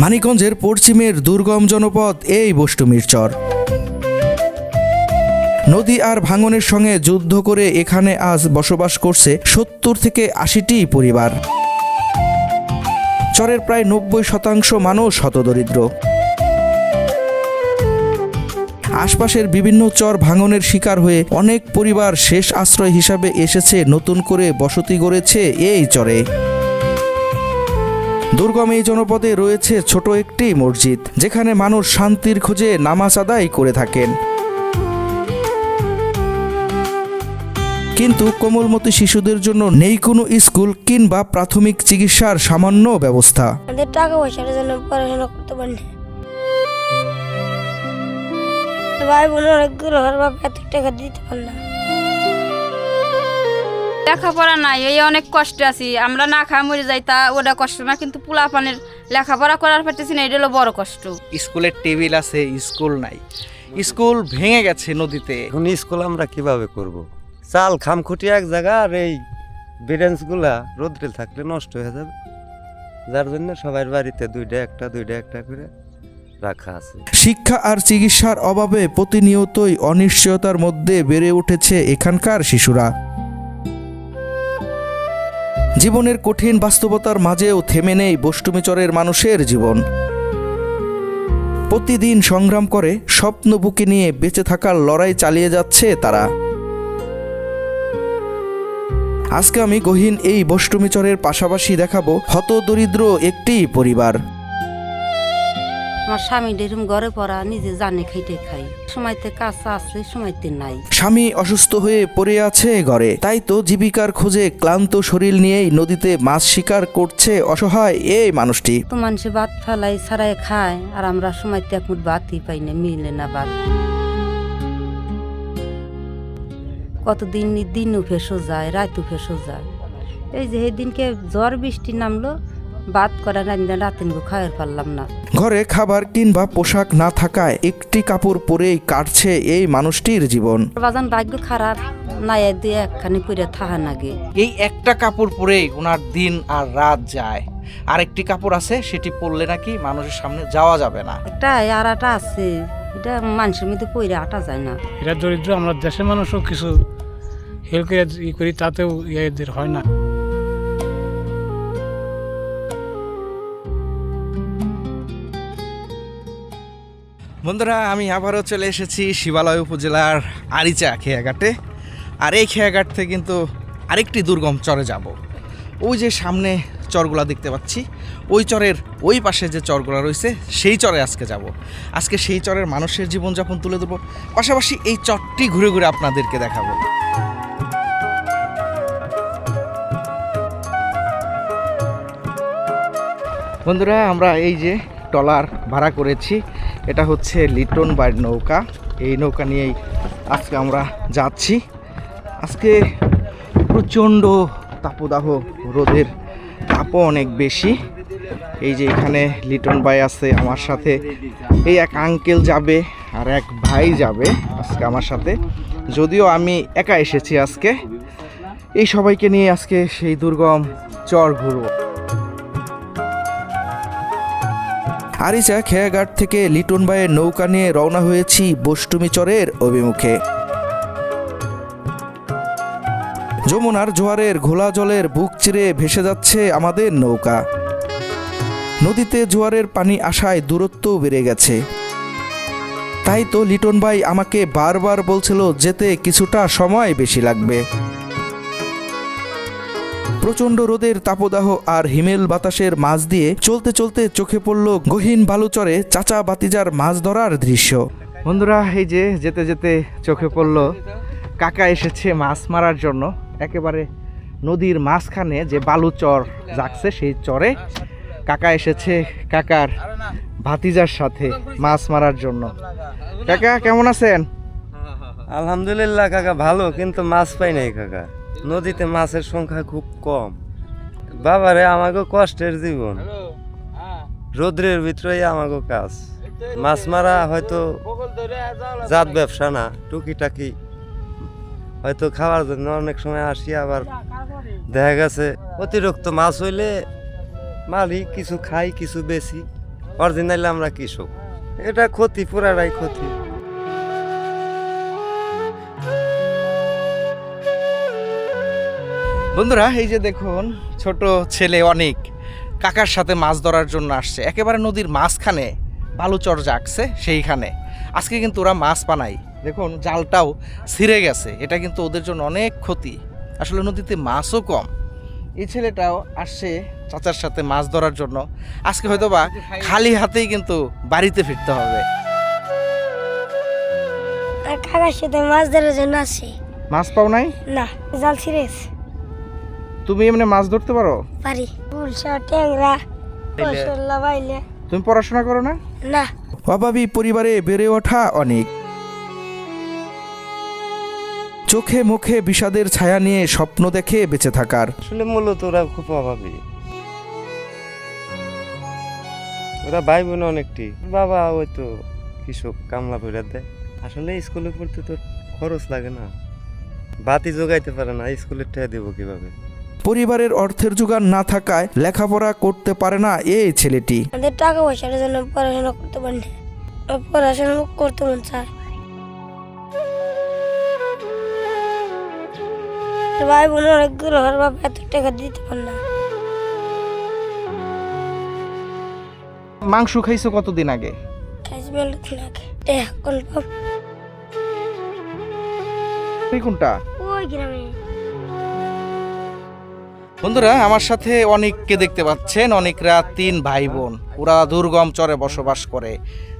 মানিকগঞ্জের পশ্চিমের দুর্গম জনপদ এই বষ্টমীর চর। নদী আর ভাঙনের সঙ্গে যুদ্ধ করে এখানে আজ বসবাস করছে ৭০ থেকে ৮০টি পরিবার। চরের প্রায় ৯০% মানুষ হতদরিদ্র। আশপাশের বিভিন্ন চর ভাঙনের শিকার হয়ে অনেক পরিবার শেষ আশ্রয় হিসাবে এসেছে, নতুন করে বসতি গড়েছে এই চরে। দুর্গম এই জনপদে রয়েছে ছোট একটি মসজিদ, যেখানে মানুষ শান্তির খোঁজে নামাজ আদায় করে থাকেন। কিন্তু কোমলমতি শিশুদের জন্য নেই কোনো স্কুল কিংবা প্রাথমিক চিকিৎসার সামান্য ব্যবস্থা। আমাদের টাকা পয়সার জন্য পড়াশোনা করতে পারিনি। ভাই বোন অনেকগুলো, আর বাবা এত টাকা দিতে পারে না। লেখাপড়া নাই, এই অনেক কষ্টে আছি আমরা, না খাই মরে যাই, তা ওটা কষ্ট না, কিন্তু পোলাপানের লেখাপড়া করার পারতেছি না, এটা হলো বড় কষ্ট। স্কুলের টেবিল আছে, স্কুল নাই, স্কুল ভেঙে গেছে নদীতে। এখন স্কুল আমরা কিভাবে করব? চাল খামখুটি এক জায়গা, আর এই বেরেন্সগুলা রোদ্রে থাকলে নষ্ট হয়ে যাবে, যার জন্য সবার বাড়িতে দুইটা একটা করে রাখা আছে। শিক্ষা আর চিকিৎসার অভাবে প্রতিনিয়তই অনিশ্চয়তার মধ্যে বেড়ে উঠেছে এখানকার শিশুরা। জীবনের কঠিন বাস্তবতার মাঝেও থেমে নেই বষ্টমী চরের মানুষের জীবন। প্রতিদিন সংগ্রাম করে স্বপ্ন বুকে নিয়ে বেঁচে থাকার লড়াই চালিয়ে যাচ্ছে তারা। আজকে আমি গহীন এই বষ্টমী চরের পাশাপাশি দেখাবো হতদরিদ্র একটি পরিবার। আমার স্বামী এরকম ঘরে পড়া, নিজে জানে খাইতে খাই, সময়তে কাজ আছে, সময়তে নাই। স্বামী অসুস্থ হয়ে পড়ে আছে ঘরে, তাই তো জীবিকার খোঁজে ক্লান্ত শরীর নিয়েই নদীতে মাছ শিকার করছে অসহায় এই মানুষটি। তো মানুষে ভাত ফেলাই ছাড়াই খায়, আর আমরা সময়তে এক মুঠ ভাতই পাই না, মিলে না ভাত। কতদিন দিনও ফেসো যায়, রাতও ফেসো যায়। এই যে সেদিনকে ঝড় বৃষ্টি নামলো, ভাত করা রাতে খাওয়ার পারলাম না। ঘরে খাবার কিংবা পোশাক না থাকায় একটি কাপড় পরেই কাটছে এই মানুষটির জীবন। বাজান ভাগ্য খারাপ, নাই দিয়ে একখানি পরে থাহা নাগে। এই একটা কাপড় পরেই ওনার দিন আর রাত যায়। আরেকটি কাপড় আছে, সেটি পরলে নাকি মানুষের সামনে যাওয়া যাবে না। একটা আর আটা আছে, এটা মানুষের মধ্যে পরে আটা যায় না। এটা দরিদ্র, আমরা দেশের মানুষও কিছু হেল্প করি, তাতেও এদের হয় না। বন্ধুরা, আমি আবারও চলে এসেছি শিবালয় উপজেলার আরিচা খেয়াঘাটে। আর এই খেয়াঘাট থেকে কিন্তু আরেকটি দুর্গম চরে যাব। ওই যে সামনে চরগুলা দেখতে পাচ্ছি, ওই চরের ওই পাশে যে চরগুলা রয়েছে, সেই চরে আজকে যাব। আজকে সেই চরের মানুষের জীবনযাপন তুলে ধরবো, পাশাপাশি এই চরটি ঘুরে ঘুরে আপনাদেরকে দেখাবো। বন্ধুরা, আমরা এই যে ট্রলার ভাড়া করেছি, এটা হচ্ছে লিটন বাইয়ের নৌকা। এই নৌকা নিয়েই আজকে আমরা যাচ্ছি। আজকে প্রচণ্ড তাপদাহ, রোদের তাপও অনেক বেশি। এই যে এখানে লিটন ভাই আছে আমার সাথে, এই এক আঙ্কেল যাবে আর এক ভাই যাবে আজকে আমার সাথে। যদিও আমি একা এসেছি আজকে, এই সবাইকে নিয়ে আজকে সেই দুর্গম চর ঘুরবো। আরিচা খেয়াঘাট থেকে লিটন ভাইয়ের নৌকা নিয়ে রওনা হয়েছি বষ্টমী চরের অভিমুখে। যমুনার জোয়ারের ঘোলা জলের বুক চিরে ভেসে যাচ্ছে আমাদের নৌকা। নদীতে জোয়ারের পানি আসায় দূরত্ব বেড়ে গেছে, তাই তো লিটন ভাই আমাকে বারবার বলছিল যেতে কিছুটা সময় বেশি লাগবে। প্রচণ্ড রোদের তাপদাহ আর হিমেল বাতাসের মাঝ দিয়ে চলতে চলতে চোখে পড়ল গহীন বালুচরে চাচা বাতিজার মাছ ধরার দৃশ্য। বন্ধুরা, এই যে যেতে যেতে চোখে পড়ল কাকা এসেছে মাছ মারার জন্য। একেবারে নদীর মাঝখানে যে বালুচর জাগছে, সেই চরে কাকা এসেছে কাকার ভাতিজার সাথে মাছ মারার জন্য। কাকা কেমন আছেন? আলহামদুলিল্লাহ কাকা, ভালো, কিন্তু মাছ পাই নাই কাকা। নদীতে মাছের সংখ্যা খুব কম। বাবারে, আমাকে কষ্টের জীবন, রোদ্রের ভিতরেই আমাকে কাজ। মাছ মারা হয়তো জাত ব্যবসা না, টুকিটাকি হয়তো খাওয়ার জন্য অনেক সময় আসি। আবার দেখা গেছে অতিরিক্ত মাছ হইলে মালিক কিছু খাই, কিছু বেশি, অরিজিনালি আমরা কৃষক, এটা ক্ষতি, পুরাটাই ক্ষতি। বন্ধুরা এই যে দেখুন ছোট ছেলে অনেক কাকার সাথে মাছ ধরার জন্য আসছে, একেবারে নদীর মাঝখানে বালুচর জাগছে সেইখানে। আজকে কিন্তু ওরা মাছ পানায়, দেখুন জালটাও ছিঁড়ে গেছে, এটা কিন্তু ওদের জন্য অনেক ক্ষতি। আসলে নদীতে মাছও কম। এই ছেলেটাও আসছে চাচার সাথে মাছ ধরার জন্য। আজকে হয়তো বা খালি হাতেই কিন্তু বাড়িতে ফিরতে হবে। আর কাকার সাথে মাছ ধরার জন্য আসি। মাছ পাও নাই? না, জাল ছিঁড়েছে। তুমি এমনি মাছ ধরতে পারো? পারি। গুলশা, ট্যাংরা, কসল্লা বাইলে। তুমি পড়াশোনা করো না? না। অভাবী পরিবারে বেড়ে ওঠা অনেক। চোখে মুখে বিষাদের ছায়া নিয়ে স্বপ্ন দেখে বেঁচে থাকার। আসলে মূলত ওরা খুব অভাবী, ওরা ভাই বোন অনেকটি। বাবা ওই তো কৃষক, কামলা করে দেয়। আসলে স্কুলে পড়তে তো খরচ লাগে না, বাতি জোগাইতে পারে না, স্কুলের টাকা দেবো কিভাবে? পরিবারের অর্থের যোগান না থাকায় লেখাপড়া করতে পারে না এই ছেলেটি। আমাদের টাকা পয়সার জন্য পড়াশোনা করতে পারি না, পড়াশোনা করতে মন চায়। ভাই বোন অনেকগুলো, ওর বাবা এত টাকা দিতে পারে না। মাংস খাইছো কতদিন আগে? খাইছি মেলাদিন আগে। কনফার্ম। তুই কোনটা? ওই গ্রামে। বন্ধুরা আমার সাথে অনেককে দেখতে পাচ্ছেন, অনেকরা 3 ভাই বোন, ওরা দুর্গম চরে বসবাস করে।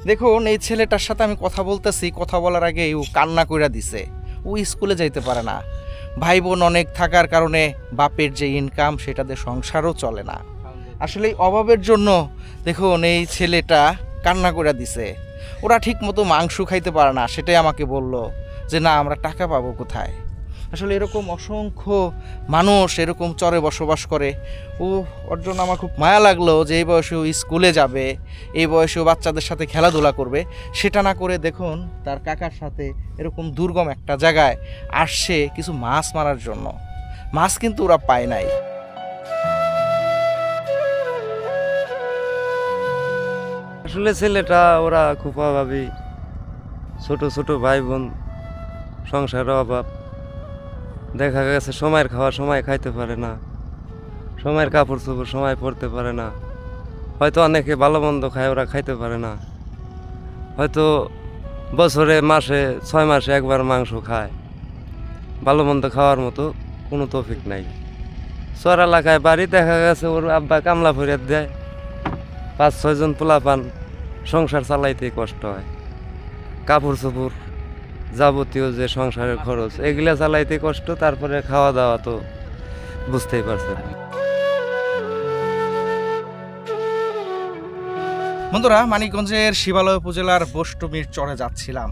দেখুন এই ছেলেটার সাথে আমি কথা বলতেছি, কথা বলার আগে ও কান্না কইরা দিছে। ও স্কুলে যাইতে পারে না, ভাই বোন অনেক থাকার কারণে বাপের যে ইনকাম সেটাতে সংসারও চলে না। আসলে এই অভাবের জন্য দেখুন এই ছেলেটা কান্না কইরা দিছে। ওরা ঠিক মতো মাংস খাইতে পারে না, সেটাই আমাকে বলল যে না আমরা টাকা পাবো কোথায়। আসলে এরকম অসংখ্য মানুষ এরকম চরে বসবাস করে। ওর জন্য আমার খুব মায়া লাগলো যে এই বয়সেও স্কুলে যাবে, এই বয়সেও বাচ্চাদের সাথে খেলাধুলা করবে, সেটা না করে দেখুন তার কাকার সাথে এরকম দুর্গম একটা জায়গায় আসছে কিছু মাছ মারার জন্য। মাছ কিন্তু ওরা পায় নাই। আসলে ছেলেটা ওরা খুব অভাবী, ছোট ছোট ভাই বোন, সংসারের অভাব। দেখা গেছে সময়ের খাওয়া সময় খাইতে পারে না, সময়ের কাপড় চোপড় সময় পরতে পারে না। হয়তো অনেকে ভালো মন্দ খায়, ওরা খাইতে পারে না। হয়তো বছরে মাসে 6 মাসে একবার মাংস খায়, ভালো মন্দ খাওয়ার মতো কোনো তৌফিক নাই। চর এলাকায় বাড়ি, দেখা গেছে ওর আব্বা কামলা ফরিয়াদ দেয়, 5-6 জন পোলাপান, সংসার চালাইতে কষ্ট হয়। কাপড় চোপড় যাবতীয় যে সংসারের খরচ এগুলা চালাইতে কষ্ট, তারপরে খাওয়া দাওয়া তো বুঝতেই পারছেন। বন্ধুরা মানিকগঞ্জের শিবালয় উপজেলার বষ্টমীর চরে যাচ্ছিলাম।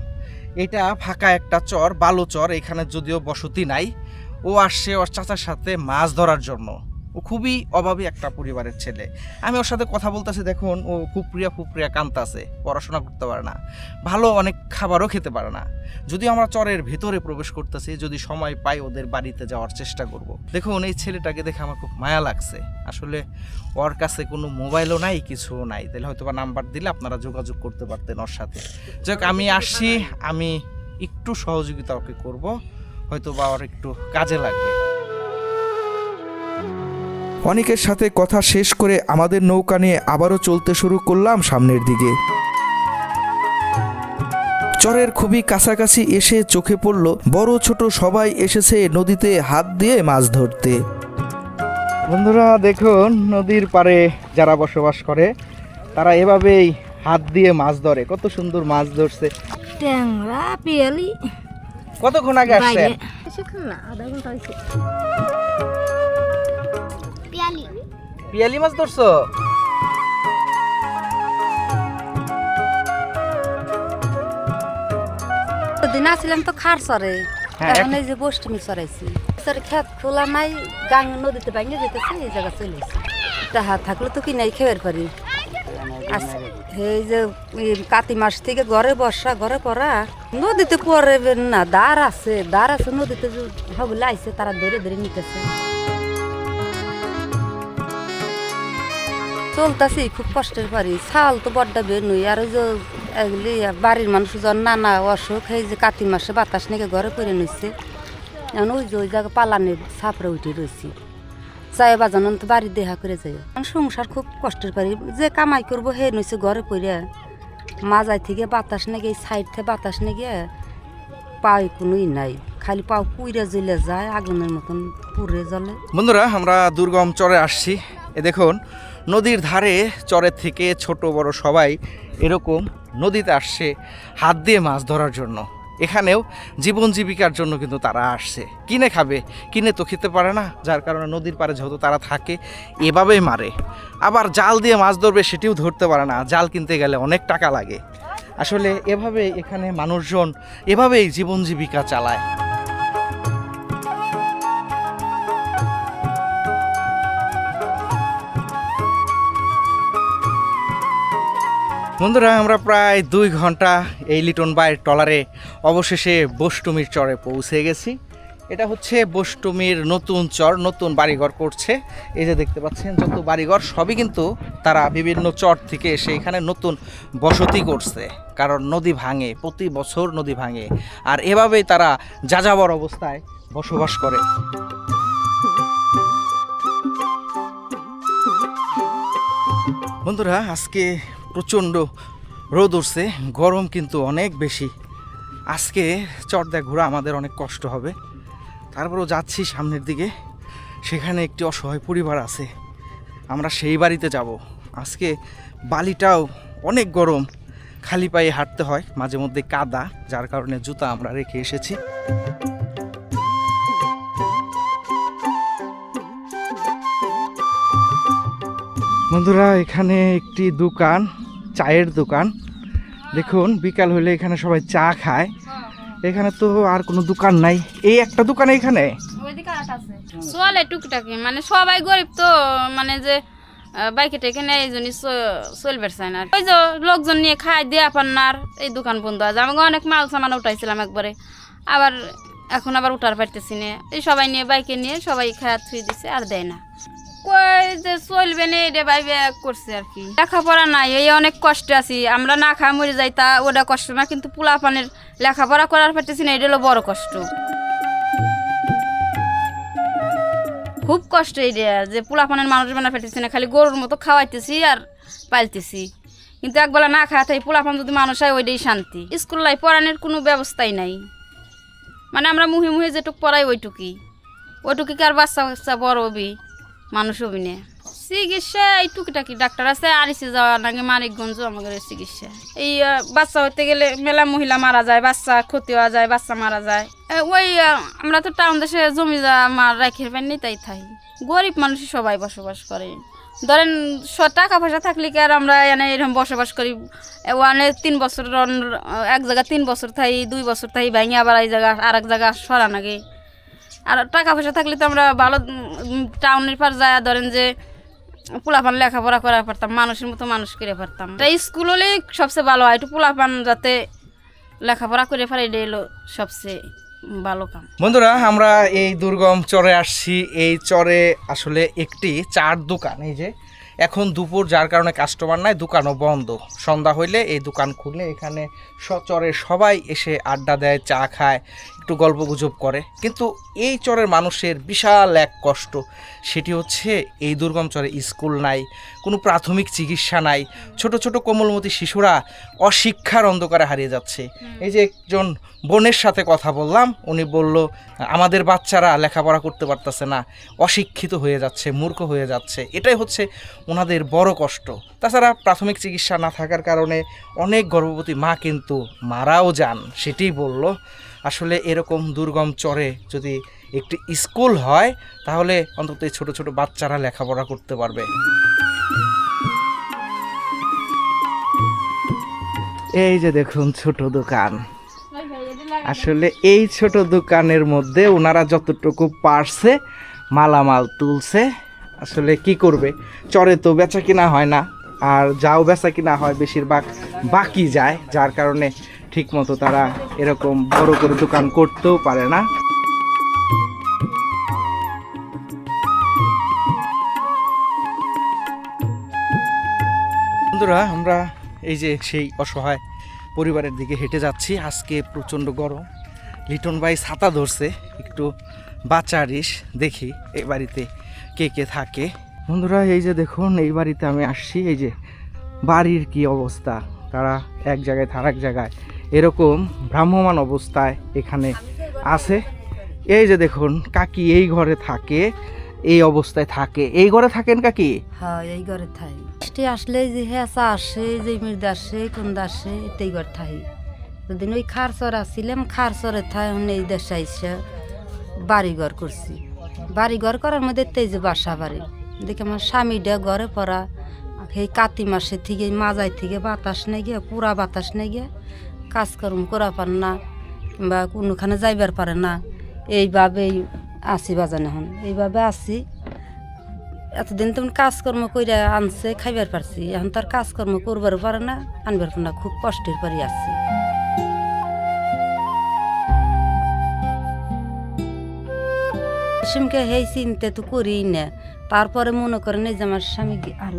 এটা ফাঁকা একটা চর, বালু চর, এখানে যদিও বসতি নাই। ও আসছে ওর চাচার সাথে মাছ ধরার জন্য। ও খুবই অভাবী একটা পরিবারের ছেলে। আমি ওর সাথে কথা বলতেছি, দেখুন ও ফুপ্রিয়া কান্তাছে, পড়াশোনা করতে পারে না, ভালো অনেক খাবারও খেতে পারে না। যদি আমরা চরের ভেতরে প্রবেশ করতেছি, যদি সময় পাই ওদের বাড়িতে যাওয়ার চেষ্টা করব। দেখুন এই ছেলেটাকে দেখে আমার খুব মায়া লাগছে। আসলে ওর কাছে কোনো মোবাইলও নাই, কিছুও নাই, তাহলে হয়তো বা নাম্বার দিলে আপনারা যোগাযোগ করতে পারতেন ওর সাথে। যাক আমি আসছি, আমি একটু সহযোগিতা ওকে করবো, হয়তো বা ওর একটু কাজে লাগবে। অনেকের সাথে কথা শেষ করে আমাদের নৌকা নিয়ে আবারও চলতে শুরু করলাম সামনের দিকে। চরের খুবই কাছাকাছি এসে চোখে পড়ল বড় ছোট সবাই এসেছে নদীতে হাত দিয়ে মাছ ধরতে। বন্ধুরা দেখুন নদীর পাড়ে যারা বসবাস করে তারা এভাবেই হাত দিয়ে মাছ ধরে। কত সুন্দর মাছ ধরছে। ট্যাংরা, পিয়ালি। কতক্ষণ আগে আসছেন? না, আধা ঘন্টা হয়েছে। পিয়ালি মাছ ধরছো? দিন আসছিলাম তো খার চরে, এখন এই যে বষ্টমী চড়াইছি। খেত খোলা নাই, গাং নদীতে ভাঙে যেতেছে, এই জায়গা চলেছে। তাহা থাকলে তো কিনাই খেয়ে পারি। এই যে কাতি মাস থেকে ঘরে বর্ষা, ঘরে পড়া, নদীতে পরে না, দাঁড় আছে নদীতে হবলে আইসে, তারা ধরে ধরে নিতেছে। চলতেছি খুব কষ্টের পারি চাল তো বড্ডা বের নই আর ওই যে এগুলি বাড়ির মানুষজন নানা অসুখ এই যে কাতি মাসে বাতাস নাকি ঘরে পড়ে নিচ্ছে এখন ওই যে ওই জায়গায় পালানের ছাপড়ে উঠে রয়েছি যাই বাজানো তো বাড়ি দেখা করে যাই সংসার খুব কষ্টের পারি যে কামাই করবো হে নইছে ঘরে পড়ে মাজাই থেকে বাতাস নাকি এই সাইড থেকে বাতাস নাকি পাই কোনোই নাই খালি পাও পুইরে জ্বলে যায় আগুনের মতন পুড়ে জ্বলে। বন্ধুরা আমরা দুর্গম চরে আসছি, এ দেখুন নদীর ধারে চরের থেকে ছোট বড় সবাই এরকম নদীতে আসছে হাত দিয়ে মাছ ধরার জন্য। এখানেও জীবন জীবিকার জন্য কিন্তু তারা আসছে, কিনে খাবে, কিনে তো খেতে পারে না, যার কারণে নদীর পাড়ে যেহেতু তারা থাকে এভাবেই মারে। আবার জাল দিয়ে মাছ ধরবে সেটিও ধরতে পারে না, জাল কিনতে গেলে অনেক টাকা লাগে। আসলে এভাবে এখানে মানুষজন এভাবেই জীবন জীবিকা চালায়। বন্ধুরা আমরা প্রায় 2 ঘন্টা এই লিটন বাইয়ের ট্রলারে অবশেষে বষ্টমীর চরে পৌঁছে গেছি। এটা হচ্ছে বষ্টমীর নতুন চর, নতুন বাড়িঘর করছে। এই যে দেখতে পাচ্ছেন যত বাড়িঘর সবই কিন্তু তারা বিভিন্ন চর থেকে এসে এখানে নতুন বসতি করছে, কারণ নদী ভাঙে, প্রতি বছর নদী ভাঙে, আর এভাবেই তারা যাযাবর অবস্থায় বসবাস করে। বন্ধুরা আজকে প্রচণ্ড রোদ উঠছে, গরম কিন্তু অনেক বেশি। আজকে চরদা ঘোরা আমাদের অনেক কষ্ট হবে, তারপরেও যাচ্ছি সামনের দিকে। সেখানে একটি অসহায় পরিবার আছে, আমরা সেই বাড়িতে যাব। আজকে বালিটাও অনেক গরম, খালি পায়ে হাঁটতে হয়, মাঝে মধ্যে কাদা, যার কারণে জুতা আমরা রেখে এসেছি। বন্ধুরা এখানে একটি দোকান, চায়ের দোকান। দেখুন বিকাল হলে এখানে সবাই চা খায়, এখানে তো আর কোনো দোকান নাই, এই একটা দোকান এখানে চলে টুকটাকি, মানে সবাই গরিব তো, মানে যে বাইকে টেকে নেয় এই জন্যই চলবে চায় না। ওই যে লোকজন নিয়ে খায় দিয়ে আপনার এই দোকান বন্ধ আছে। আমাকে অনেক মাল সামান উঠাইছিলাম একবারে, আবার এখন আবার উঠার পারতেছি না। এই সবাই নিয়ে বাইকে নিয়ে সবাই খায়া থুই দিছে আর দেয় না, কই যে চলবে না এটা ভাইবে করছে আর কি। লেখাপড়া নাই, এই অনেক কষ্টে আছি আমরা, না খাওয়া মরে যাই তা ওটা কষ্ট না, কিন্তু পোলাপানের লেখাপড়া করার পারতেছি না, এটা হলো বড় কষ্ট। খুব কষ্ট এইটা যে পোলাপানের মানুষ বানা পারতেছি না, খালি গরুর মতো খাওয়াইতেছি আর পালতেছি, কিন্তু একবেলা না খাওয়া থাকি পোলাপান যদি মানুষ হয় ওইটাই শান্তি। স্কুল লাইফ পড়ানোর কোনো ব্যবস্থাই নাই, মানে আমরা মুহে মুহে যেটুক পড়াই ওইটুকি কি আর বাচ্চা বাচ্চা বড় হবি মানুষ হবি না। চিকিৎসা এই টুকিটাকি ডাক্তার আছে, আরিসে যাওয়া নাকি মানিকগঞ্জ আমাদের চিকিৎসা। এই বাচ্চা হইতে গেলে মেলা মহিলা মারা যায়, বাচ্চা ক্ষতি হওয়া যায়, বাচ্চা মারা যায়। ওই আমরা তো টাউন দেশে জমি মার রাখে পাইনি, তাই থাকি গরিব মানুষ সবাই বসবাস করে। ধরেন টাকা পয়সা থাকলে কি আর আমরা এনে এরকম বসবাস করি। ওয়ানে 3 বছর এক জায়গা 3 বছর থাই, 2 বছর থাই ভাঙি আবার এই জায়গা আর এক জায়গা সরা নাগে। আর টাকা পয়সা থাকলে তো আমরা ভালো টাউনের পার যায়, ধরেন যে পোলাপান লেখাপড়া করা পারতাম, মানুষের মতো মানুষ করে পারতাম। স্কুল হলেই সবচেয়ে ভালো হয়, একটু পোলাপান যাতে লেখাপড়া করে পারে, এটা হলো সবচেয়ে ভালো কাম। বন্ধুরা আমরা এই দুর্গম চরে আসছি, এই চরে আসলে একটি চার দোকান, এই যে এখন দুপুর যার কারণে কাস্টমার নাই, দোকানও বন্ধ। সন্ধ্যা হইলে এই দোকান খুললে এখানে চরের সবাই এসে আড্ডা দেয়, চা খায়, একটু গল্পগুজব করে। কিন্তু এই চরের মানুষের বিশাল এক কষ্ট, সেটি হচ্ছে এই দুর্গম চরে স্কুল নাই, কোনো প্রাথমিক চিকিৎসা নাই, ছোট ছোট কোমলমতি শিশুরা অশিক্ষার অন্ধকারে হারিয়ে যাচ্ছে। এই যে একজন বোনের সাথে কথা বললাম, উনি বলল আমাদের বাচ্চারা লেখাপড়া করতে পারতেছে না, অশিক্ষিত হয়ে যাচ্ছে, মূর্খ হয়ে যাচ্ছে, এটাই হচ্ছে ওনাদের বড় কষ্ট। তাছাড়া প্রাথমিক চিকিৎসা না থাকার কারণে অনেক গর্ভবতী মা কিন্তু মারাও যান, সেটাই বলল। আসলে এরকম দুর্গম চরে যদি একটি স্কুল হয় তাহলে অন্তত এই ছোট ছোট বাচ্চারা লেখাপড়া করতে পারবে। এই যে দেখুন ছোট দোকান, আসলে এই ছোট দোকানের মধ্যে ওনারা যতটুকু পারছে মালামাল তুলছে। আসলে কি করবে, চরে তো বেচা কিনা হয় না, আর যাও বেচা কিনা হয় বেশিরভাগ বাকি যায়, যার কারণে ঠিকমতো তারা এরকম বড় করে দোকান করতেও পারে না। বন্ধুরা আমরা এই যে সেই অসহায় পরিবারের দিকে হেঁটে যাচ্ছি। আজকে প্রচণ্ড গরম। লিটন ভাই ছাতা ধরছে, একটু বাচ্চারিস দেখি এই বাড়িতে কে কে থাকে। বন্ধুরা এই যে দেখুন, এই বাড়িতে আমি আসছি, এই যে বাড়ির কি অবস্থা, তারা এক জায়গায় আর এক জায়গায় এরকম ভ্রাম্যমান অবস্থায় এখানে আছে। এই যে দেখুন কাকি এই ঘরে থাকে, এই অবস্থায় থাকে। এই ঘরে থাকেন কাকি? হ্যাঁ, এই ঘরে থাই। বৃষ্টি আসলে যে হেঁচা আসে, যে মির্দ আসে, কোন আসে, এই ঘর থাই। যদি ওই খারচর আসছিলাম, খারচরে থাই, এই দেশে এসে বাড়িঘর করছি। বাড়িঘর করার মধ্যে এই যে বাসা বাড়ি দেখে আমার স্বামীটা ঘরে পড়া, সেই কাতি মাসে থেকে মাজাই থেকে বাতাস নেই গিয়ে, পুরা বাতাস নেই গিয়ে কাজকর্ম করা পার না, কিংবা কোনোখানে যাইবার পারে না। এইভাবেই আসি বাজান, এখন এইভাবে আসি। এতদিন তেমন কাজকর্ম করে আনছে, খাইবার পারছি, এখন তার কাজকর্ম করবার পারে না, আনবার পারে না, খুব কষ্টের পরই আসছি। সিমকে সেই চিন্তা তো করি না। তারপরে মনে করেন এই যে আমার স্বামী আর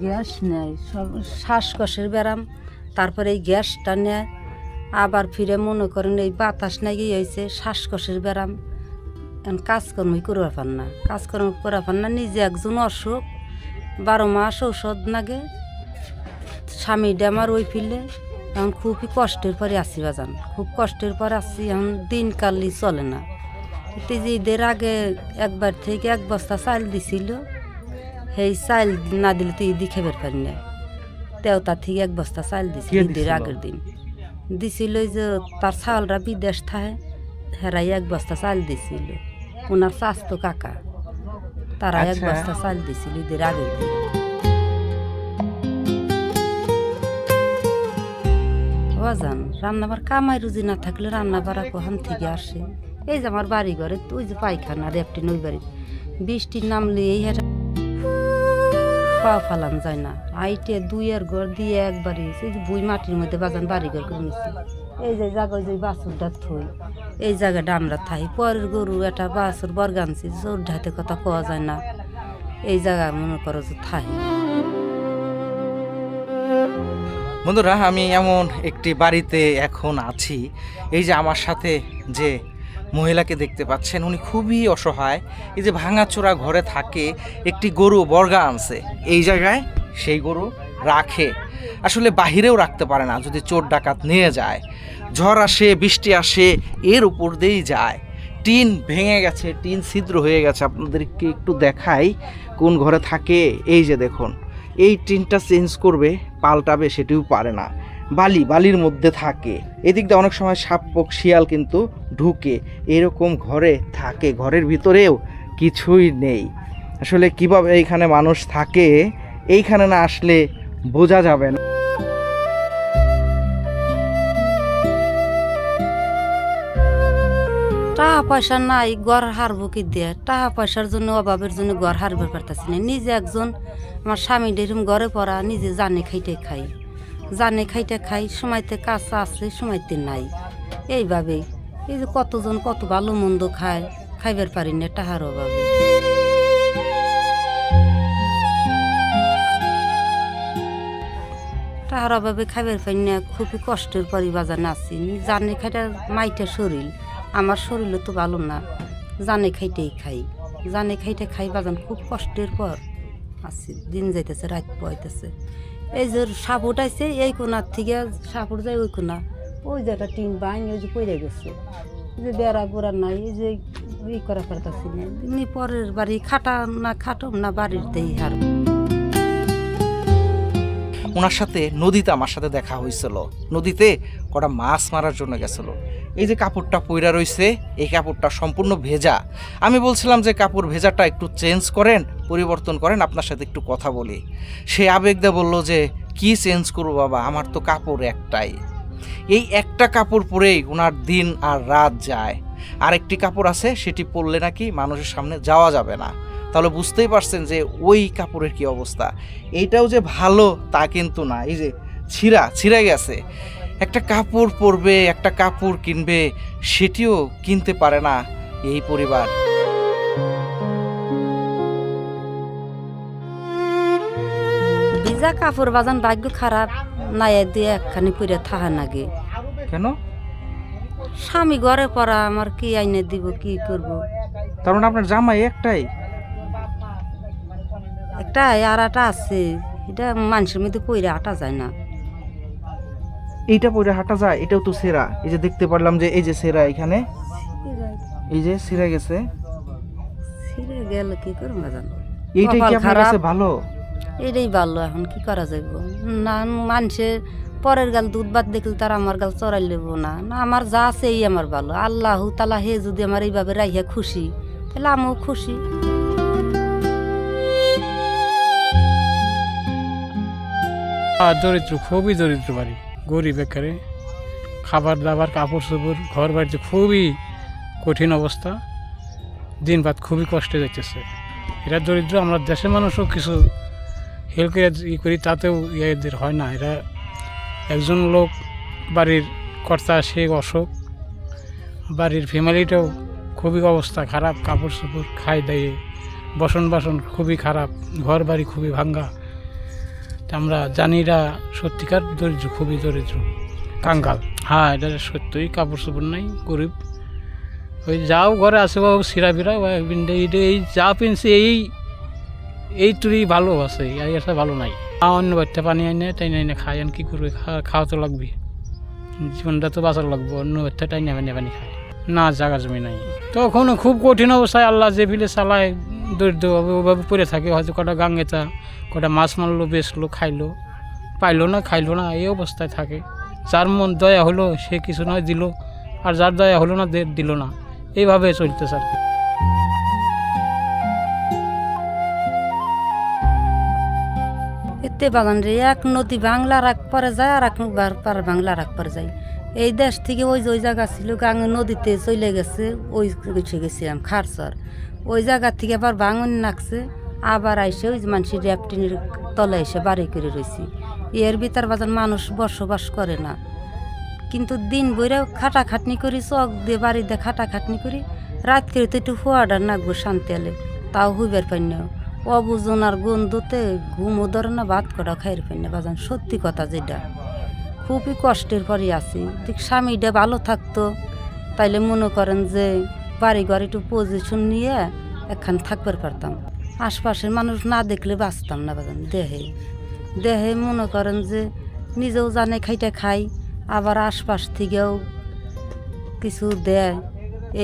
গ্যাস নেয়, সব শ্বাসকষ্টের ব্যায়াম, তারপরে এই গ্যাসটা নেয়, আবার ফিরে মনে করেন এই বাতাস নাকি হয়েছে, শ্বাসকষ্টের ব্যায়াম। এখন কাজকর্মই করবার পার না, কাজকর্ম করা পার না। নিজে একজন অসুখ, 12 মাস ঔষধ লাগে, স্বামীটা আমার ওই ফিরলে। এখন খুবই কষ্টের পরে আসি বাজান, খুব কষ্টের পরে আসছি। এখন দিনকালই চলে না। যে ঈদের আগে একবার থেকে 1 বস্তা চাল দিছিল, সেই চাল না দিলে তো ঈদি খেবার পারি না। তেওতা থেকে 1 বস্তা চাল দিছিল ঈদের আগের দিন দিছিল। যে তার চাউলরা বিদেশ থাকে, হেরাই 1 বস্তা চাল দিছিল। ওনার স্বাস্থ্য কাকা, তারা 1 বস্তা চাল দিছিল ঈদের আগের দিন। বাজান রান্নাবার কামাই রুজি না থাকলে রান্না বাড়া কখন থেকে আসে? এই যে আমার বাড়ি ঘরে ওই যে পায়খানা রেপটি নই বাড়ি, বৃষ্টির নামলে এই হেঁটে পা ফালান যায় না। আইটে 2 ঘর দিয়ে একবারই এই যে বুই মাটির মধ্যে বাজান বাড়ি ঘর করে নিচ্ছি। এই যে জায়গায় যে বাছুরটা থই, এই জায়গাটা আমরা থাই। পরের গরু একটা বাছুর বর্গানছি, জোর ঢাতে কথা পাওয়া যায় না, এই জায়গা মনে করো যে থাই। বন্ধুরা আমি এমন একটি বাড়িতে এখন আছি। এই যে আমার সাথে যে মহিলাকে দেখতে পাচ্ছেন, উনি খুবই অসহায়। এই যে ভাঙাচোরা ঘরে থাকে, একটি গরু বর্গা আনছে, এই জায়গায় সেই গরু রাখে। আসলে বাহিরেও রাখতে পারে না, যদি চোর ডাকাত নিয়ে যায়। ঝড় আসে, বৃষ্টি আসে, এর উপর দিয়েই যায়। টিন ভেঙে গেছে, টিন ছিদ্র হয়ে গেছে। আপনাদেরকে একটু দেখাই কোন ঘরে থাকে। এই যে দেখুন, এই টিনটা চেঞ্জ করবে, পাল্টাবে, সেটিও পারে না। বালির মধ্যে থাকে। এদিক দিয়ে অনেক সময় সাপ পোক শিয়াল কিন্তু ঢুকে, এরকম ঘরে থাকে। ঘরের ভিতরেও কিছুই নেই। আসলে কিভাবে এইখানে মানুষ থাকে, এইখানে না আসলে বোঝা যাবে না। টাকা পয়সা নাই, ঘর হারবো কি দিয়ে? টাকা পয়সার জন্য, অভাবের জন্য ঘর হারবে পারতেছি না। নিজে একজন আমার স্বামী এরকম ঘরে পড়া, নিজে জানে খাইতে খাই, জানে খাইতে খাই। সময়তে কাঁচা আছে, সময়তে নাই। এইভাবেই এই যে কতজন কত ভালো মন্দ খায়, খাইবার পারি না টাকার অভাবে। টাকার অভাবে খাইবার পারি না, খুবই কষ্টের পরিবাজানে আছি। জানে খাইটা মাইটা শরীর, আমার শরীরও তো ভালো না, জানে খাইতেই খাই, জানে খাইতে খাই বাজান, খুব কষ্টের পর আছি। দিন যাইতেছে, রাত পোয়াইতেছে। এই যে সাপ উঠাইছে, এই কোনার থেকে সাপ উঠ যায় ওই কোনা, ওই যে একটা টিন বাইন ওই যে পড়ে গেছে, যে বেড়া গোড়া নাই, এই যে ই করা পারতাছি না। এমনি পরের বাড়ি খাটা না খাটো না, বাড়িতেই হার। ওনার সাথে নদীতে আমার সাথে দেখা হয়েছিল। নদীতে কটা মাছ মারার জন্য গেছিল। এই যে কাপড়টা পইরা রয়েছে, এই কাপড়টা সম্পূর্ণ ভেজা। আমি বলছিলাম যে কাপড় ভেজাটা একটু চেঞ্জ করেন, পরিবর্তন করেন, আপনার সাথে একটু কথা বলি। সে আবেগ দিয়ে বললো যে কি চেঞ্জ করবো বাবা, আমার তো কাপড় একটাই। এই একটা কাপড় পরেই ওনার দিন আর রাত যায়। আরেকটি কাপড় আছে, সেটি পরলে নাকি মানুষের সামনে যাওয়া যাবে না। তাহলে বুঝতেই পারছেন যে ওই কাপড়ের কি অবস্থা। এইটাও যে ভালো তা কিন্তু না, এই যে ছিঁড়া গেছে। একটা কাপড় পরবে, একটা কাপড় কিনবে, সেটিও কিনতে পারে না এই পরিবার। দিন যা কাপড় বাজান ভাগ্য খারাপ নাইয়া দিয়ে একখানি পুরে থাকা নাগে। কেন? স্বামী ঘরে পড়া আমার কি আইনে দিব কি করব? তার মানে আপনার জামাই একটাই? একটা আর একটা আছে, এটা মানুষের মধ্যে পইরে আটা যায় না। এইটা পরে হাঁটা যায়? এটাও তো সেরা। এই যে দেখতে পারলাম যে এই যে সেরা, এখানে এই যে ছিঁড়ে গেছে। ছিঁড়ে গেল কি করবো জানো? এইটাই কি আপনার কাছে ভালো? এটাই ভালো, এখন কি করা যাইব? না মানুষের পরের গাল দুধ ভাত দেখলে তার আমার গাল চড়াই লেব না। না আমার যা আছে এই আমার ভালো। আল্লাহ তালা হে যদি আমার এইভাবে রাইয়া খুশি, তাহলে আমিও খুশি। দরিদ্র, খুবই দরিদ্র বাড়ি, গরিব একেবারে। খাবার দাবার, কাপড় চোপড়, ঘর বাড়িতে খুবই কঠিন অবস্থা। দিন রাত খুবই কষ্টে যাইতেছে। এরা দরিদ্র, আমরা দেশের মানুষও কিছু হেল্প করে করি, তাতেও এদের হয় না। এরা একজন লোক বাড়ির কর্তা, সে অসুখ, বাড়ির ফ্যামিলিটাও খুবই অবস্থা খারাপ। কাপড় চোপড়, খাই দাইয়ে, বাসন খুবই খারাপ, ঘর বাড়ি খুবই ভাঙ্গা। তা আমরা জানি এরা সত্যিকার দরিদ্র, খুবই দরিদ্র, কাঙ্গাল। হ্যাঁ, এটা সত্যই, কাপড় চোপড় নাই, গরিব। ওই যাও ঘরে আছে বাবু সিরা বিরা, এই যা পেনছে এই তুই ভালো আছে, এই আসা ভালো নাই। অন্য বাচ্চা পানি আনে টাইনে এনে খায়, কি করবে? খাওয়া তো লাগবে, জীবনটা তো বাঁচার লাগবে। অন্য বাচ্চা টাইনে পানি খায় না, জায়গা জমি নাই। তখন খুব কঠিন অবস্থায় আল্লাহ যে বিলে চালায়, দরিদ্রভাবে ওভাবে পড়ে থাকে। হয়তো কটা গাঙ্গেতা, কটা মাছ মারলো, বেচলো, খাইলো, পাইলো না, খাইলো না, এই অবস্থায় থাকে। যার মন দয়া হলো সে কিছু নয় দিল, আর যার দয়া হলো না দিল না, এইভাবে চলতেছে আর কি। এতে বাগান রে, এক নদী বাংলার এক পরে যায়, আর এক পার বাংলার এক পরে যায়। এই দেশ থেকে ওই যে ওই জায়গা ছিল গাঙ্গে নদীতে চলে গেছে, ওই গেছিলাম খারসর। ওই জায়গা থেকে আবার ভাঙন নাকছে, আবার আইসে ওই যে মানুষের র্যাপটিনের তলে এসে বাড়ি করে রয়েছি। এর ভিতর বাজার মানুষ বসবাস করে না, কিন্তু দিন বইরে খাটাখাটনি করি, চক দিয়ে বাড়ি দিয়ে খাটাখাটনি করি, রাত করে তো একটু ফোয়াডার নাকবো শান্তি আলে, তাও হইবার পাই না। অবুজন আর গন্ধতে ঘুমও ধরে না, ভাত করা খাইর পাই না বাজান। সত্যি কথা যেটা, খুবই কষ্টের পরই আছি। ঠিক স্বামীটা ভালো থাকতো, তাইলে মনে করেন যে বাড়ি ঘর একটু পজিশন নিয়ে একখান থাকবার পারতাম। আশপাশের মানুষ না দেখলে বাঁচতাম না বাজান। দেহে মনে করেন যে নিজেও জানে খাইটা খাই, আবার আশপাশ থেকেও কিছু দেয়,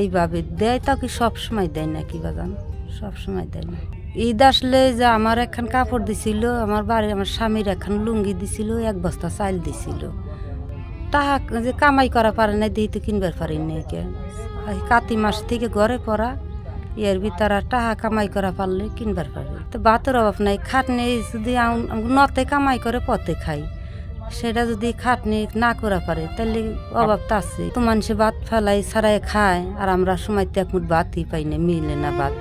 এইভাবে দেয়। তাও কি সব সময় দেয় না কি বাজান? সব সময় দেয় না। ঈদ আসলে যে আমার একখান কাপড় দিছিল, আমার বাড়ির আমার স্বামীর একখান লুঙ্গি দিছিল, এক বস্তা চাল দিছিল। তাহা যে কামাই করা পারে না, দিয়ে তো কিনবার পারিনি। কাতি মাস থেকে ঘরে পড়া, এর ভিতরে টাকা কামাই করা পারলে কিনবার পারে। তো ভাতের অভাব নাই, খাটনি যদি নতে কামাই করে পথে খাই, সেটা যদি খাটনি না করা পারে তাহলে অভাব তো আছে। তো মানুষে ভাত ফেলাই ছাড়াই খায়, আর আমরা সময়তে এক মুঠ ভাতই পাই না, মিলে না ভাত।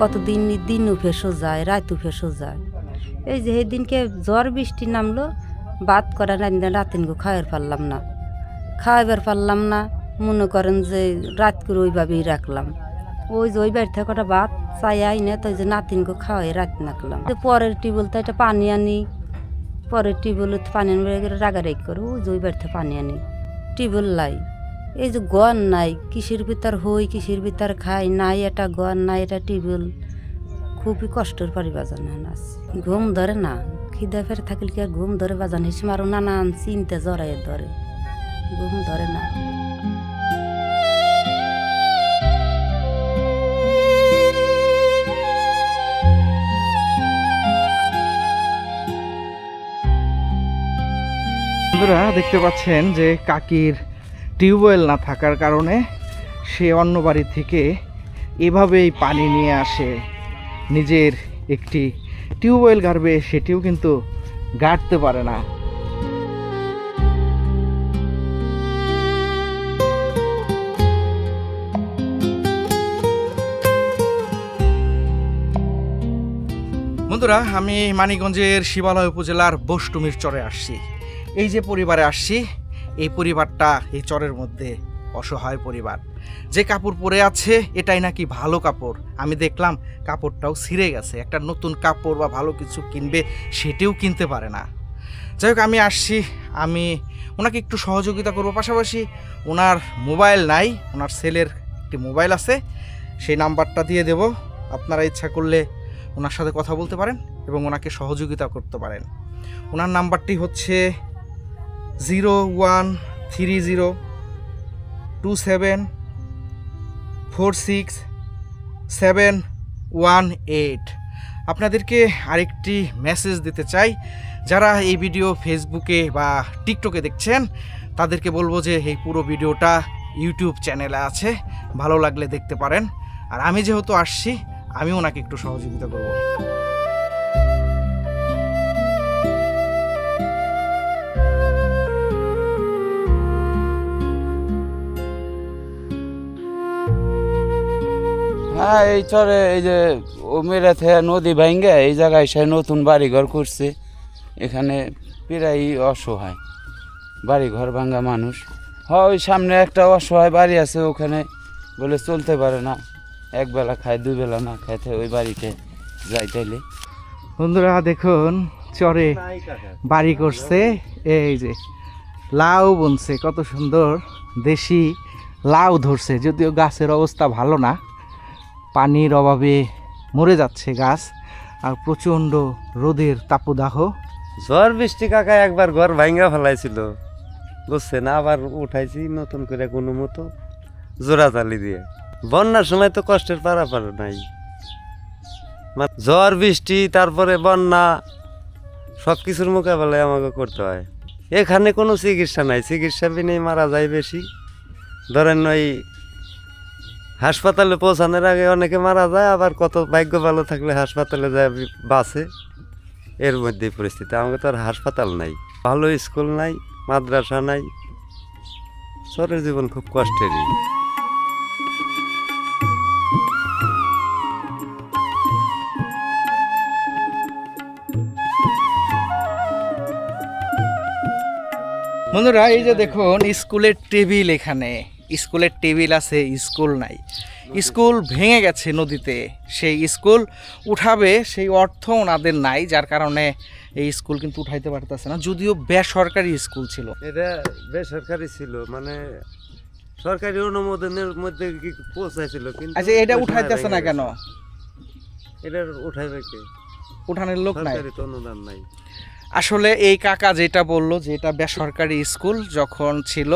কতদিন দিনও ফেসো যায়, রাতও ফেসো যায়। এই যে এই দিনকে ঝড় বৃষ্টি নামলো, ভাত করা রাতেন গো খাওয়াইবার পারলাম না। মনে করেন যে রাত করে ওইভাবেই রাখলাম। ওই যে ওই বাড়ি থেকে কটা ভাত চাই আই না, তো যে নাতিন গো খাওয়াই রাত নাকলাম। পরের টিউবওয়েল তো একটা পানি আনি, পরের টিউবওয়েল পানি আনবে রাগারাগি করে, ওই যে ওই বাড়ি থেকে পানি আনি, টিউবওয়েল লাই। এই যে গন নাই, কিসের ভিতর হই, কিসের ভিতর খাই, নাই এটা গন, নাই এটা টিউবওয়েল। খুবই কষ্টের পরি বাজান আছে। ঘুম ধরে না, খিদা ফেরে থাকলে কি আর ঘুম ধরে বাজান? হিসেবে আরো নানান চিন্তা জড়াই ধরে, ঘুম ধরে না। বন্ধুরা দেখতে পাচ্ছেন যে কাকির টিউবওয়েল না থাকার কারণে সে অন্য বাড়ি থেকে এভাবেই পানি নিয়ে আসে, নিজের একটি টিউবওয়েল গাড়বে, সেটিও কিন্তু গাড়তে পারে না। বন্ধুরা, আমি মানিকগঞ্জের শিবালয় উপজেলার বষ্টুমির চরে আসছি। এই যে পরিবারে আসছি, এই পরিবারটা এই চরের মধ্যে অসহায় পরিবার। যে কাপড় পরে আছে এটাই নাকি ভালো কাপড়। আমি দেখলাম কাপড়টাও ছিঁড়ে গেছে, একটা নতুন কাপড় বা ভালো কিছু কিনবে সেটিও কিনতে পারে না। যাই হোক, আমি আসছি, আমি ওনাকে একটু সহযোগিতা করব, পাশাপাশি ওনার মোবাইল নাই, ওনার ছেলের একটি মোবাইল আছে, সেই নাম্বারটা দিয়ে দেব। আপনারা ইচ্ছা করলে ওনার সাথে কথা বলতে পারেন এবং ওনাকে সহযোগিতা করতে পারেন। ওনার নাম্বারটি হচ্ছে 01302746718। আপনাদেরকে আরেকটি মেসেজ দিতে চাই, যারা এই ভিডিও ফেসবুকে বা টিকটকে দেখছেন তাদেরকে বলবো যে এই পুরো ভিডিওটা ইউটিউব চ্যানেলে আছে, ভালো লাগলে দেখতে পারেন। আর আমি যেহেতু আসছি, আমি ওনাকে একটু সহযোগিতা করব। হ্যাঁ, এই চরে এই যে ও মেরেছে নদী ভাঙ্গে এই জায়গায় সে নতুন বাড়িঘর করছে। এখানে প্রায় অসহায় বাড়িঘর ভাঙ্গা মানুষ। হয় ওই সামনে একটা অসহায় বাড়ি আছে, ওখানে বলে চলতে পারে না, একবেলা খায় দুবেলা না খাইতে ওই বাড়িতে যাই তাইলে। বন্ধুরা দেখুন, চরে বাড়ি করছে, এই যে লাউ বুনছে, কত সুন্দর দেশি লাউ ধরছে। যদিও গাছের অবস্থা ভালো না, পানির অভাবে মরে যাচ্ছে গাছ, আর প্রচণ্ড রোদের তাপদাহ। ঝড় বৃষ্টি কাকা একবার ঘর ভাঙ্গা ফেলাইছিল, বুঝছে না, আবার উঠাইছি নতুন করে কোনো মতো জোড়া চালি দিয়ে। বন্যার সময় তো কষ্টের পারাপার নাই, ঝড় বৃষ্টি তারপরে বন্যা সব কিছুর মোকাবেলায় আমাকে করতে হয়। এখানে কোনো চিকিৎসা নাই, চিকিৎসা বিনেই মারা যায় বেশি। ধরেন ওই হাসপাতালে পৌঁছানোর আগে অনেকে মারা যায়, আবার কত ভাগ্য ভালো থাকলে হাসপাতালে যায় বাঁচে। এর মধ্যেই পরিস্থিতি, আমাকে তো আর হাসপাতাল নাই, ভালো স্কুল নাই, মাদ্রাসা নাই, শহরের জীবন খুব কষ্টেরই। বন্ধুরা এই যে দেখুন, স্কুলের টেবিল, এখানে স্কুলের টেবিল আছে, স্কুল নাই। স্কুল ভেঙে গেছে নদীতে, সেই স্কুল উঠাবে সেই অর্থ ওনাদের নাই, যার কারণে এই স্কুল কিন্তু উঠাইতে পারতেছে না। যদিও বেসরকারি স্কুল ছিল, এটা বেসরকারি ছিল, মানে সরকারি অনুমোদনের মধ্যে কি পৌঁছাইছিল, কিন্তু আচ্ছা এটা উঠাইতেছে না কেন? এটা উঠাইবে কে? উঠানোর লোক নাই, সরকারি তো অনুদান নাই। আসলে এই কাকা যেটা বলল যে এটা বেসরকারি স্কুল যখন ছিল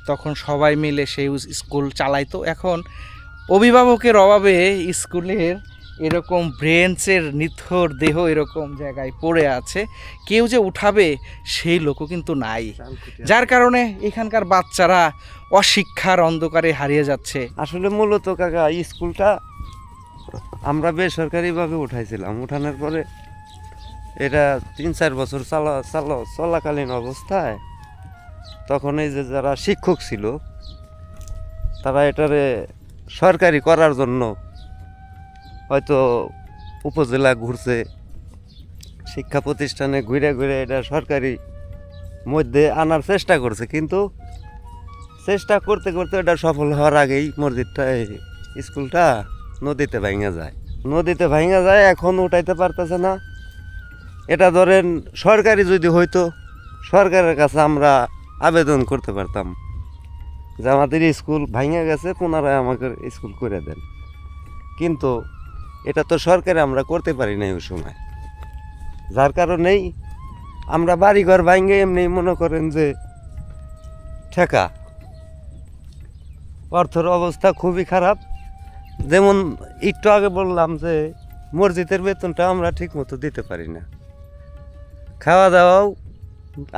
তখন সবাই মিলে সেই স্কুল চালাইতো। এখন অভিভাবকের অভাবে স্কুলের এরকম ব্রেঞ্চের নিথর দেহ এরকম জায়গায় পড়ে আছে, কেউ যে উঠাবে সেই লোকও কিন্তু নাই, যার কারণে এখানকার বাচ্চারা অশিক্ষার অন্ধকারে হারিয়ে যাচ্ছে। আসলে মূলত কাকা স্কুলটা আমরা বেসরকারিভাবে উঠাইছিলাম, উঠানোর পরে এটা 3-4 বছর চলাকালীন অবস্থায় তখন এই যে যারা শিক্ষক ছিল তারা এটারে সরকারি করার জন্য হয়তো উপজেলা ঘুরছে, শিক্ষা প্রতিষ্ঠানে ঘুরে ঘুরে এটা সরকারি মধ্যে আনার চেষ্টা করছে, কিন্তু চেষ্টা করতে করতে এটা সফল হওয়ার আগেই মসজিদটা স্কুলটা নদীতে ভাঙা যায়। এখন উঠাইতে পারতেছে না। এটা ধরেন সরকারি যদি হইতো, সরকারের কাছে আমরা আবেদন করতে পারতাম যে আমাদের স্কুল ভাঙা গেছে, পুনরায় আমাকে স্কুল করে দেন, কিন্তু এটা তো সরকারে আমরা করতে পারি না ওই সময়, যার কারণেই আমরা বাড়িঘর ভাঙে এমনি মনে করেন যে ঠেকা। অর্থের অবস্থা খুবই খারাপ। যেমন একটু আগে বললাম যে মসজিদের বেতনটা আমরা ঠিক মতো দিতে পারি না, খাওয়া দাওয়াও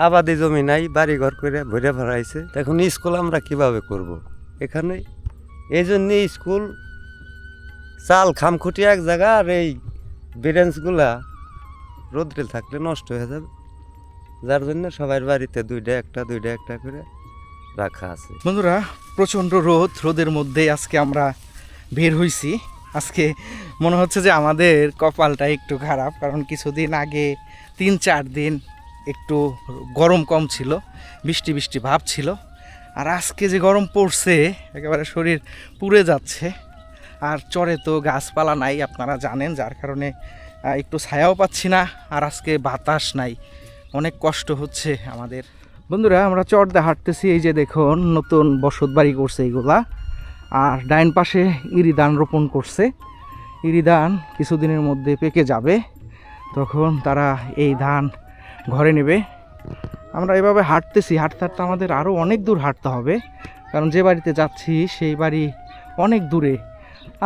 আবাদি জমি নাই, বাড়িঘর করে ভরে ভরাইছে। এখন স্কুল আমরা কিভাবে করব এখানে? এই জন্যে স্কুল চাল খামখুটি এক জায়গা, আর এই বেরেন্সগুলা রোদ্রে থাকলে নষ্ট হয়ে যাবে, যার জন্য সবার বাড়িতে দুইটা একটা করে রাখা আছে। বন্ধুরা প্রচণ্ড রোদের মধ্যে আজকে আমরা বের হইছি। আজকে মনে হচ্ছে যে আমাদের কপালটা একটু খারাপ, কারণ কিছুদিন আগে 3-4 দিন একটু গরম কম ছিল, বৃষ্টি ভাব ছিল। আর আজকে যে গরম পড়ছে একেবারে শরীর পুড়ে যাচ্ছে। আর চরে তো গাছপালা নাই আপনারা জানেন, যার কারণে একটু ছায়াও পাচ্ছি না, আর আজকে বাতাস নাই, অনেক কষ্ট হচ্ছে আমাদের। বন্ধুরা আমরা চর দিয়ে হাঁটতেছি, এই যে দেখুন নতুন বসত বাড়ি করছে এইগুলা, আর ডাইন পাশে ইরি ধান রোপণ করছে। ইরি ধান কিছুদিনের মধ্যে পেকে যাবে, তখন তারা এই ধান ঘরে নেবে। আমরা এভাবে হাঁটতেছি, হাঁটতে হাঁটতে আমাদের আরও অনেক দূর হাঁটতে হবে, কারণ যে বাড়িতে যাচ্ছি সেই বাড়ি অনেক দূরে।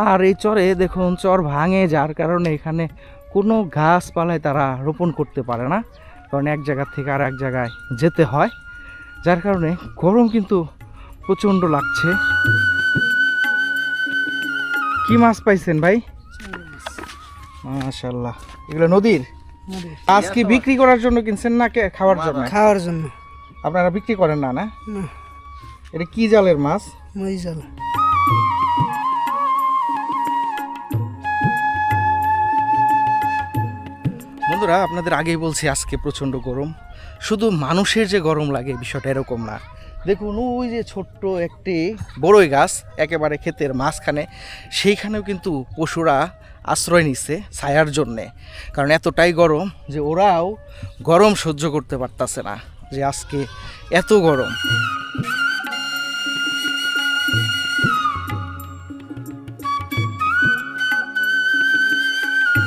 আর এই চরে দেখুন চর ভাঙে, যার কারণে এখানে কোনো গাছপালায় তারা রোপণ করতে পারে না, কারণ এক জায়গা থেকে আর এক জায়গায় যেতে হয়, যার কারণে গরম কিন্তু প্রচণ্ড লাগছে। কি মাছ পাইছেন ভাই? মাশাআল্লাহ, এগুলো নদীর? আজ কি বিক্রি করার জন্য কিনছেন না খাওয়ার জন্য? খাওয়ার জন্য। আপনারা বিক্রি করেন না? না, না, এটা কি জালের মাছ? মই জাল। বন্ধুরা আপনাদের আগেই বলছি আজকে প্রচণ্ড গরম। শুধু মানুষের যে গরম লাগে বিষয়টা এরকম না। দেখুন ওই যে ছোট্ট একটি বড়ই গাছ একেবারে ক্ষেতের মাঝখানে, সেইখানেও কিন্তু পশুরা আশ্রয় নিচ্ছে ছায়ার জন্যে, কারণ এতটাই গরম যে ওরাও গরম সহ্য করতে পারতেছে না, যে আজকে এত গরম।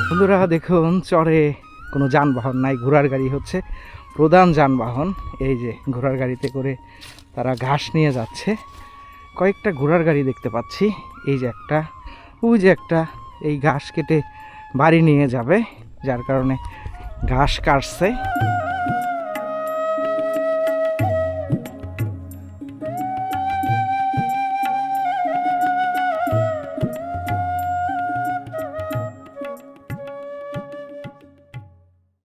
বন্ধুরা দেখুন চরে কোনো যানবাহন নাই, ঘোড়ার গাড়ি হচ্ছে প্রধান যানবাহন। এই যে ঘোড়ার গাড়িতে করে তারা ঘাস নিয়ে যাচ্ছে। কয়েকটা ঘোড়ার গাড়ি দেখতে পাচ্ছি, এই যে একটা, ওই যে একটা, এই ঘাস কেটে বাড়ি নিয়ে যাবে, যার কারণে ঘাস কাটছে।